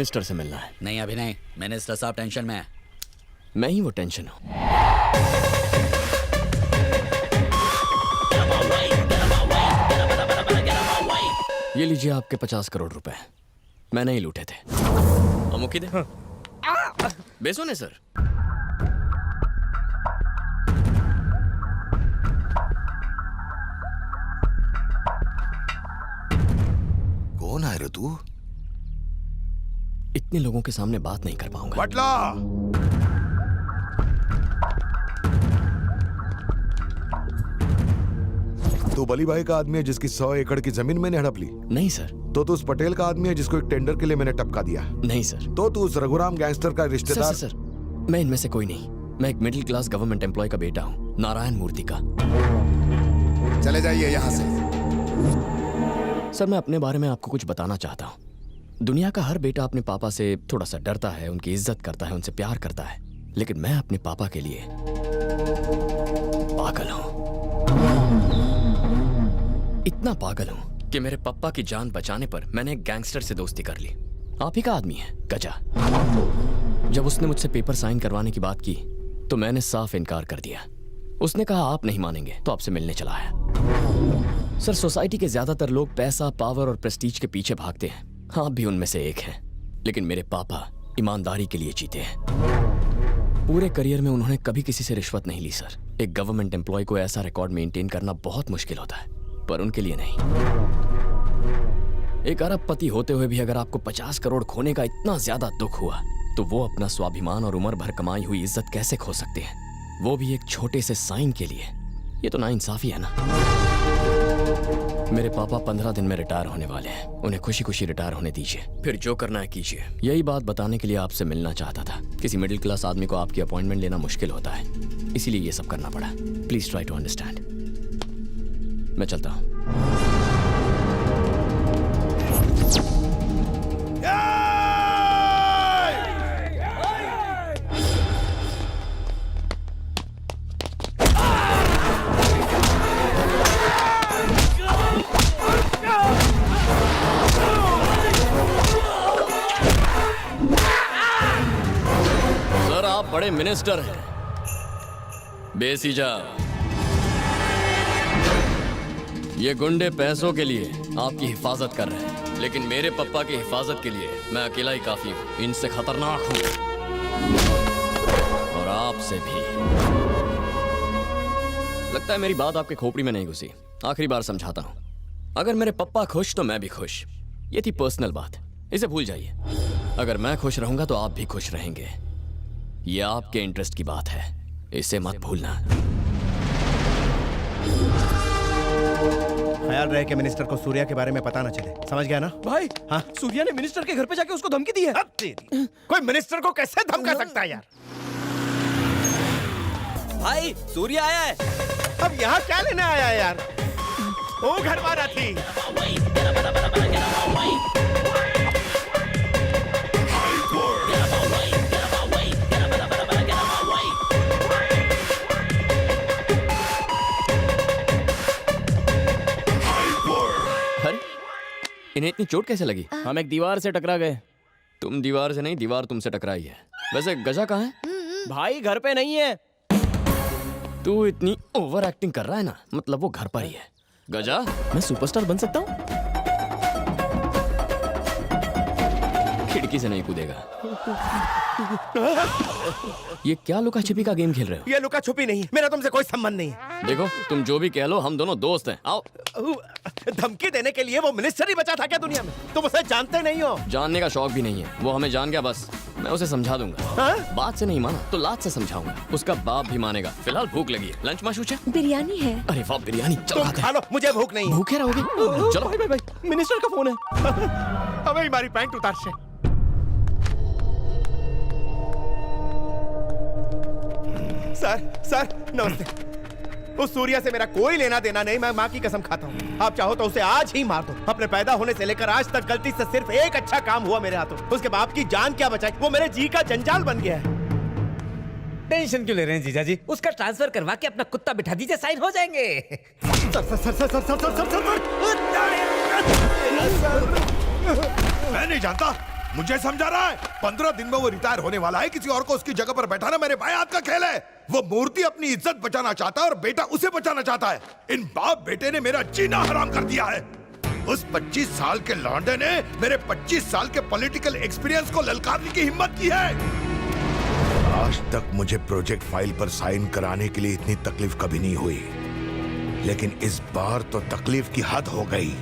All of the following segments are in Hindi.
मिनिस्टर से मिलना है। नहीं अभी नहीं, मिनिस्टर साहब टेंशन में है। मैं ही वो टेंशन हूँ। ये लीजिए आपके 50 करोड़ रुपए, मैंने ही लूटे थे। अमुकी दे। बेसुने सर। कौन है रे तू? इतने लोगों के सामने बात नहीं कर पाऊंगा। बटला! तू बली भाई का आदमी है जिसकी 100 एकड़ की जमीन मैंने हड़प ली? नहीं सर। तो तू उस पटेल का आदमी है जिसको एक टेंडर के लिए मैंने टपका दिया? नहीं सर। तो तू उस रघुराम गैंगस्टर का रिश्तेदार? सर, मैं इनमें से कोई नहीं। मैं एक मिडिल क्लास गवर्नमेंट एम्प्लॉय का बेटा हूँ, नारायण मूर्ति का। चले जाइए यहाँ से। सर मैं अपने बारे में आपको कुछ बताना चाहता हूँ। दुनिया का हर बेटा अपने पापा से थोड़ा सा डरता है, उनकी इज्जत करता है, उनसे प्यार करता है, लेकिन मैं अपने पापा के लिए पागल हूँ। इतना पागल हूँ कि मेरे पापा की जान बचाने पर मैंने एक गैंगस्टर से दोस्ती कर ली। आप ही का आदमी है, गजा। जब उसने मुझसे पेपर साइन करवाने की बात की तो मैंने साफ इनकार कर दिया। उसने कहा आप नहीं मानेंगे तो आपसे मिलने चला आया। सर सोसाइटी के ज्यादातर लोग पैसा, पावर और प्रेस्टीज के पीछे भागते हैं, आप भी उनमें से एक हैं। लेकिन मेरे पापा ईमानदारी के लिए जीते हैं। पूरे करियर में उन्होंने कभी किसी से रिश्वत नहीं ली सर। एक गवर्नमेंट एम्प्लॉय को ऐसा रिकॉर्ड मेंटेन करना बहुत मुश्किल होता है, पर उनके लिए नहीं। एक अरबपति होते हुए भी अगर आपको 50 करोड़ खोने का इतना ज्यादा दुख हुआ तो वो अपना स्वाभिमान और उम्र भर कमाई हुई इज्जत कैसे खो सकते हैं, वो भी एक छोटे से साइन के लिए। ये तो नाइंसाफी है ना। मेरे पापा 15 दिन में रिटायर होने वाले हैं, उन्हें खुशी खुशी रिटायर होने दीजिए, फिर जो करना है कीजिए। यही बात बताने के लिए आपसे मिलना चाहता था। किसी मिडिल क्लास आदमी को आपकी अपॉइंटमेंट लेना मुश्किल होता है, इसीलिए ये सब करना पड़ा। Please try to understand. मैं चलता हूँ। सर आप बड़े मिनिस्टर हैं, बेसीजा। ये गुंडे पैसों के लिए आपकी हिफाजत कर रहे हैं, लेकिन मेरे पप्पा की हिफाजत के लिए मैं अकेला ही काफी हूं। इनसे खतरनाक हूं और आपसे भी। लगता है मेरी बात आपके खोपड़ी में नहीं घुसी। आखिरी बार समझाता हूं, अगर मेरे पप्पा खुश तो मैं भी खुश। ये थी पर्सनल बात, इसे भूल जाइए। अगर मैं खुश रहूंगा तो आप भी खुश रहेंगे। ये आपके इंटरेस्ट की बात है, इसे मत भूलना। ख्याल रहे कि मिनिस्टर को सूर्या के बारे में पता न चले, समझ गया ना? भाई हाँ? सूर्या ने मिनिस्टर के घर पे जाके उसको धमकी दी है। अब तेरी कोई मिनिस्टर को कैसे धमका सकता है यार? भाई सूर्या आया है। अब यहाँ क्या लेने आया है यार? वो घर वाला थी। अरे इन्हें इतनी चोट कैसे लगी? हम एक दीवार से टकरा गए। तुम दीवार से नहीं, दीवार तुमसे टकराई है। वैसे गजा कहाँ है? भाई घर पे नहीं है। तू इतनी ओवर एक्टिंग कर रहा है ना, मतलब वो घर पर ही है। गजा मैं सुपरस्टार बन सकता हूँ। खिड़की से नहीं कूदेगा। ये क्या लुका छिपी का गेम खेल रहे हो? ये लुका छुपी नहीं, मेरा तुमसे कोई संबंध नहीं है। देखो तुम जो भी कह लो, हम दोनों दोस्त हैं। आओ। धमकी देने के लिए वो मिनिस्टर ही बचा था क्या दुनिया में? तुम उसे जानते नहीं हो। जानने का शौक भी नहीं है, वो हमें जान गया बस। मैं उसे समझा दूंगा। हाँ? बात से नहीं माना तो लात से समझाऊंगा। उसका बाप भी मानेगा। फिलहाल भूख लगी है, लंच माशूचा? बिरयानी है। अरे वाह बिरयानी, चलो तुम खाते खा हैं। लो, मुझे भूख नहीं है। भूखे रहोगे? चलो। भाई भाई भाई मिनिस्टर का फोन है। अबे हमारी पैंट उतार से। सर नमस्ते। उस सूर्या से मेरा कोई लेना देना नहीं, मैं माँ की कसम खाता हूँ। आप चाहो तो उसे आज ही मार दो। अपने पैदा होने से लेकर आज तक गलती से सिर्फ एक अच्छा काम हुआ मेरे हाथों। उसके बाप की जान क्या बचाई, वो मेरे जी का जंजाल बन गया है। टेंशन क्यों ले रहे हैं जीजा जी? उसका ट्रांसफर करवा के अपना कुत्ता बिठा दीजिए, साइन हो जाएंगे। मैं नहीं जानता, मुझे समझा रहा है? 15 दिन में वो रिटायर होने वाला है, किसी और को उसकी जगह पर बैठाना मेरे भाई हाथ का खेल है। वो मूर्ति अपनी इज्जत बचाना चाहता है और बेटा उसे बचाना चाहता है। इन बाप बेटे ने मेरा जीना हराम कर दिया है। उस 25 साल के लौंडे ने मेरे 25 साल के पॉलिटिकल एक्सपीरियंस को ललकारने की हिम्मत की है। आज तक मुझे प्रोजेक्ट फाइल पर साइन कराने के लिए इतनी तकलीफ कभी नहीं हुई, लेकिन इस बार तो तकलीफ की हद हो गई।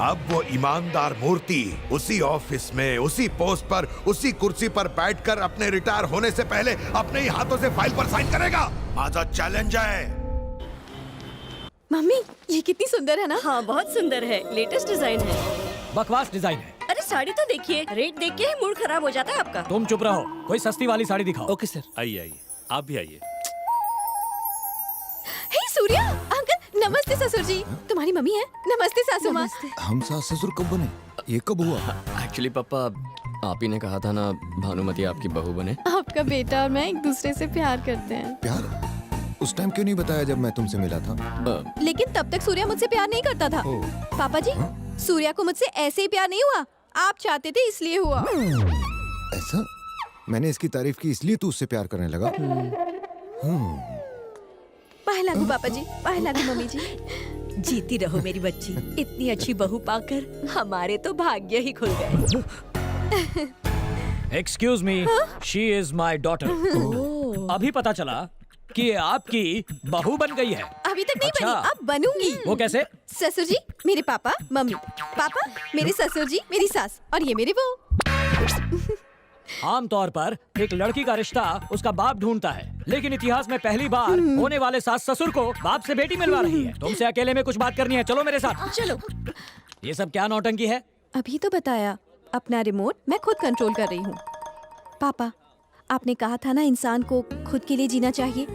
अब वो ईमानदार मूर्ति उसी ऑफिस में, उसी पोस्ट पर, उसी कुर्सी पर बैठकर अपने रिटायर होने से पहले अपने ही हाथों से फाइल पर साइन करेगा। माझा चैलेंज है। मम्मी ये कितनी सुंदर है ना। हाँ बहुत सुंदर है, लेटेस्ट डिजाइन है। बकवास डिजाइन है। अरे साड़ी तो देखिए, रेट देख के ही मूड खराब हो जाता है आपका। तुम चुप रहो, कोई सस्ती वाली साड़ी दिखाओ। Okay sir. आइए आइए, आप भी आइए। हे सूर्या अंकल, नमस्ते ससुर जी। तुम्हारी मम्मी है। नमस्ते सासू माँ। हम सास ससुर कब बने? ये कब हुआ? एक्चुअली पापा, आप ही ने कहा था ना भानुमति आपकी बहू बने। आपका बेटा और मैं एक दूसरे से प्यार करते हैं। प्यार? उस टाइम क्यों नहीं बताया जब मैं तुमसे मिला था? लेकिन तब तक सूर्या मुझसे प्यार नहीं करता था। पापा जी, सूर्या को मुझसे ऐसे ही प्यार नहीं हुआ, आप चाहते थे इसलिए हुआ। ऐसा? मैंने इसकी तारीफ की इसलिए तू उससे प्यार करने लगा? पहला गु पापा जी, पहला गु मम्मी जी। जीती रहो मेरी बच्ची, इतनी अच्छी बहू पाकर हमारे तो भाग्य ही खुल गए। Excuse me, she is my daughter. अभी पता चला कि ये आपकी बहू बन गई है। अभी तक नहीं अच्छा। बनी, अब बनूंगी। वो कैसे? ससुर जी मेरे पापा, मम्मी, पापा मेरे ससुर जी, मेरी सास और ये मेरे वो। आमतौर पर एक लड़की का रिश्ता उसका बाप ढूंढता है, लेकिन इतिहास में पहली बार होने वाले सास ससुर को बाप से बेटी मिलवा रही है। तुमसे अकेले में कुछ बात करनी है, चलो मेरे साथ। चलो। ये सब क्या नौटंकी है? अभी तो बताया, अपना रिमोट मैं खुद कंट्रोल कर रही हूँ। पापा आपने कहा था ना इंसान को खुद के लिए जीना चाहिए,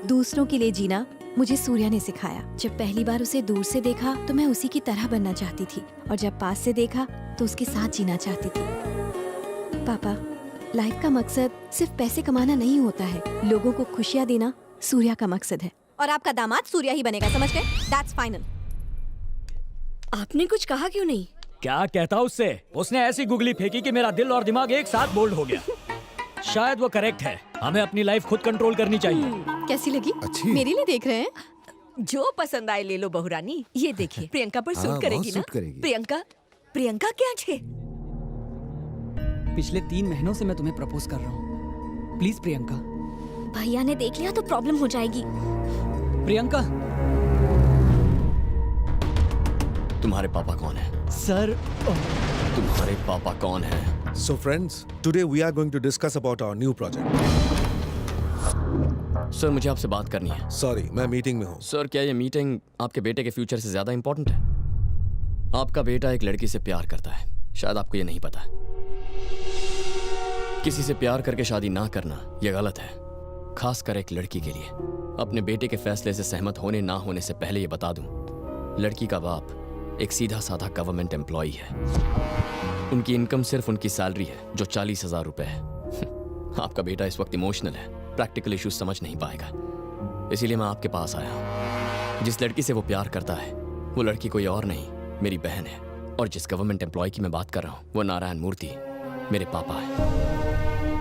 दूसरों के लिए जीना मुझे सूर्या ने सिखाया। जब पहली बार उसे दूर से देखा तो मैं उसी की तरह बनना चाहती थी, और जब पास से देखा तो उसके साथ जीना चाहती थी। पापा लाइफ का मकसद सिर्फ पैसे कमाना नहीं होता है, लोगों को खुशियाँ देना सूर्या का मकसद है। और आपका दामाद सूर्या ही बनेगा, समझ गए? That's final. आपने कुछ कहा क्यों नहीं? क्या कहता उससे? उसने ऐसी गुगली फेंकी कि मेरा दिल और दिमाग एक साथ बोल्ड हो गया। शायद वो करेक्ट है, हमें अपनी लाइफ खुद कंट्रोल करनी चाहिए। कैसी लगी? अच्छी। मेरे लिए देख रहे हैं? जो पसंद आए ले लो बहुरानी। ये देखिए, प्रियंका पर हाँ, सूट करेगी बहुत ना? सूट करेगी। प्रियंका, प्रियंका क्या छे? पिछले 3 महीनों से मैं तुम्हें प्रपोज कर रहा हूँ, प्लीज प्रियंका। भैया ने देख लिया तो प्रॉब्लम हो जाएगी। प्रियंका। तुम्हारे पापा कौन है? सर। तुम्हारे पापा कौन है? So friends, today we are going to discuss about our new project. Sir मुझे आपसे बात करनी है। Sorry, मैं मीटिंग में हूँ। सर क्या ये मीटिंग आपके बेटे के फ्यूचर से ज्यादा इंपॉर्टेंट है? आपका बेटा एक लड़की से प्यार करता है, शायद आपको ये नहीं पता। किसी से प्यार करके शादी ना करना ये गलत है, खासकर एक लड़की के लिए। अपने बेटे के फैसले से सहमत होने ना होने से पहले ये बता दूं, लड़की का बाप एक सीधा साधा गवर्नमेंट एम्प्लॉय है। उनकी इनकम सिर्फ उनकी सैलरी है जो 40,000 रुपए है। आपका बेटा इस वक्त इमोशनल है, प्रैक्टिकल इश्यूज समझ नहीं पाएगा, इसीलिए मैं आपके पास आया हूँ। जिस लड़की से वो प्यार करता है वो लड़की कोई और नहीं, मेरी बहन है। और जिस गवर्नमेंट एम्प्लॉय की मैं बात कर रहा हूँ वो नारायण मूर्ति मेरे पापा है।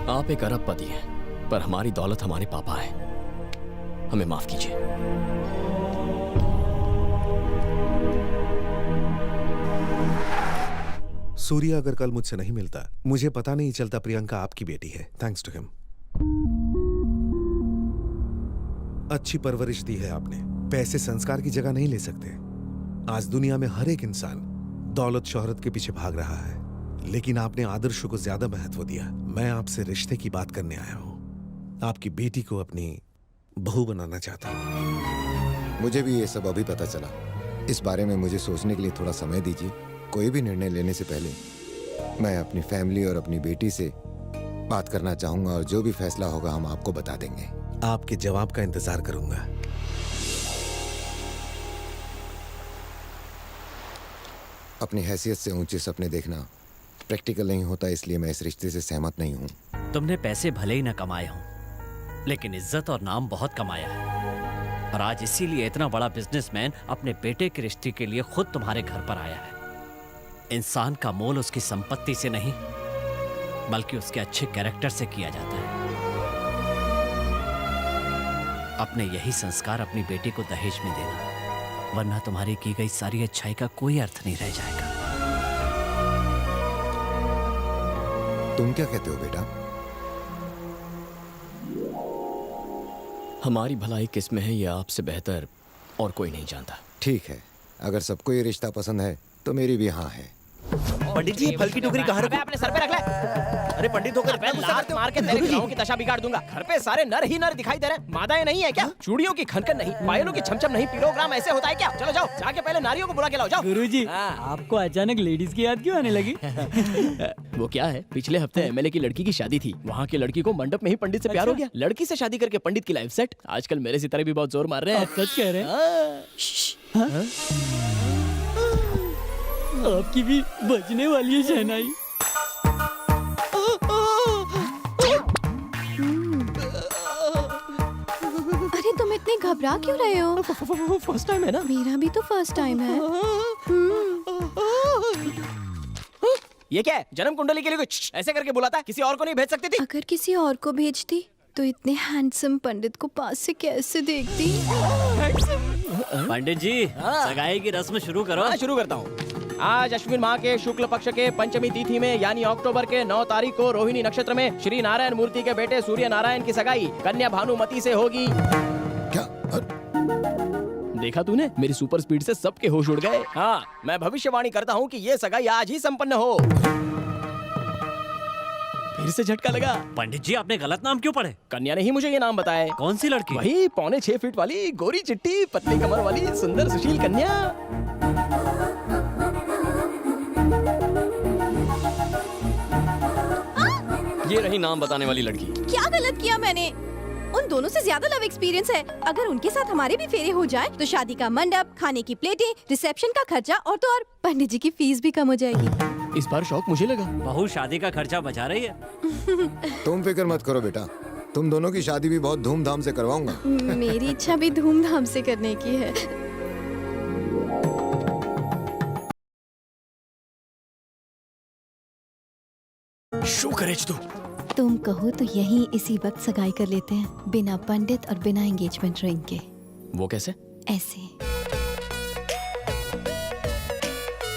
आप एक अरबपति हैं, पर हमारी दौलत हमारे पापा है। हमें माफ कीजिए। सूर्या अगर कल मुझसे नहीं मिलता, मुझे पता नहीं चलता प्रियंका आपकी बेटी है। Thanks to him. अच्छी परवरिश दी है आपने। पैसे संस्कार की जगह नहीं ले सकते। आज दुनिया में हर एक इंसान दौलत शोहरत के पीछे भाग रहा है, लेकिन आपने आदर्शों को ज्यादा महत्व दिया। मैं आपसे रिश्ते की बात करने आया हूं। आपकी बेटी को अपनी बहू बनाना चाहता हूं। मुझे भी ये सब अभी पता चला। इस बारे में मुझे सोचने के लिए थोड़ा समय दीजिए। कोई भी निर्णय लेने से पहले मैं अपनी फैमिली और अपनी बेटी से बात करना चाहूंगा, और जो भी फैसला होगा हम आपको बता देंगे। आपके जवाब का इंतजार करूंगा। अपनी हैसियत से ऊंचे सपने देखना प्रैक्टिकल नहीं होता, इसलिए मैं इस रिश्ते से सहमत नहीं हूँ। तुमने पैसे भले ही न कमाए हों, लेकिन इज्जत और नाम बहुत कमाया है, और आज इसीलिए इतना बड़ा बिजनेसमैन अपने बेटे के रिश्ते के लिए खुद तुम्हारे घर पर आया है। इंसान का मोल उसकी संपत्ति से नहीं, बल्कि उसके अच्छे कैरेक्टर से किया जाता है। अपने यही संस्कार अपनी बेटी को दहेज में देना, वरना तुम्हारी की गई सारी अच्छाई का कोई अर्थ नहीं रह जाएगा। तुम क्या कहते हो बेटा? हमारी भलाई किस में है ये आपसे बेहतर और कोई नहीं जानता। ठीक है, अगर सबको ये रिश्ता पसंद है तो मेरी भी हाँ है। पंडित जी, ये फल की टोकरी कहाँ रखूं? अपने सर पे रख ले। अरे पंडित होकर मैं लात मार के तेरे खिलाओं की दशा बिगाड़ दूंगा। घर पे सारे नर ही नर दिखाई दे रहे हैं, मादाएं नहीं है क्या? चूड़ियों की खनखन नहीं, पायलों की छमछम नहीं, पिलोग्राम ऐसे होता है क्या? चलो जाओ, जाके पहले नारियों को बुला के लाओ, जाओ। गुरुजी, आपको अचानक लेडीज की याद क्यों आने लगी? वो क्या है, पिछले हफ्ते एमएलए की लड़की की शादी थी, वहाँ की लड़की को मंडप में ही पंडित से प्यार हो गया। लड़की से शादी करके पंडित की लाइफ सेट। आजकल मेरे सितारे भी बहुत जोर मार रहे हैं। आप सच कह रहे हैं? आपकी भी बजने वाली है शहनाई। अरे तुम इतने घबरा क्यों रहे हो? फर्स्ट टाइम है ना? मेरा भी तो फर्स्ट टाइम है। ये क्या है? जन्म कुंडली के लिए कुछ ऐसे करके बुलाता? किसी और को नहीं भेज सकती थी? अगर किसी और को भेजती तो इतने हैंडसम पंडित को पास से कैसे देखती? पंडित जी, सगाई की रस्म शुरू करो। हाँ, शुरू करता हूँ। आज अश्विन माह के शुक्ल पक्ष के पंचमी तिथि में यानी अक्टूबर के 9 तारीख को रोहिणी नक्षत्र में श्री नारायण मूर्ति के बेटे सूर्य नारायण की सगाई कन्या भानुमति से होगी। क्या? देखा तूने? मेरी सुपर स्पीड से सबके होश उड़ गए। हाँ, मैं भविष्यवाणी करता हूँ कि ये सगाई आज ही संपन्न हो। फिर से झटका लगा। पंडित जी, आपने गलत नाम क्यों पढ़े? कन्या ने ही मुझे ये नाम बताया। कौन सी लड़की? वही 6.25 फीट वाली, गोरी चिट्टी, पतली कमर वाली, सुंदर सुशील कन्या। ये रही नाम बताने वाली लड़की। क्या गलत किया मैंने? उन दोनों से ज्यादा लव एक्सपीरियंस है। अगर उनके साथ हमारे भी फेरे हो जाए तो शादी का मंडप, खाने की प्लेटें, रिसेप्शन का खर्चा और तो और पंडित जी की फीस भी कम हो जाएगी। इस बार शौक मुझे लगा। बहू शादी का खर्चा बचा रही है। तुम फिक्र मत करो बेटा, तुम दोनों की शादी भी बहुत धूमधाम से करवाऊंगा। मेरी इच्छा भी धूमधाम से करने की है। शो करेज तू। तुम कहो तो यहीं इसी वक्त सगाई कर लेते हैं, बिना पंडित और बिना एंगेजमेंट रिंग के। वो कैसे? ऐसे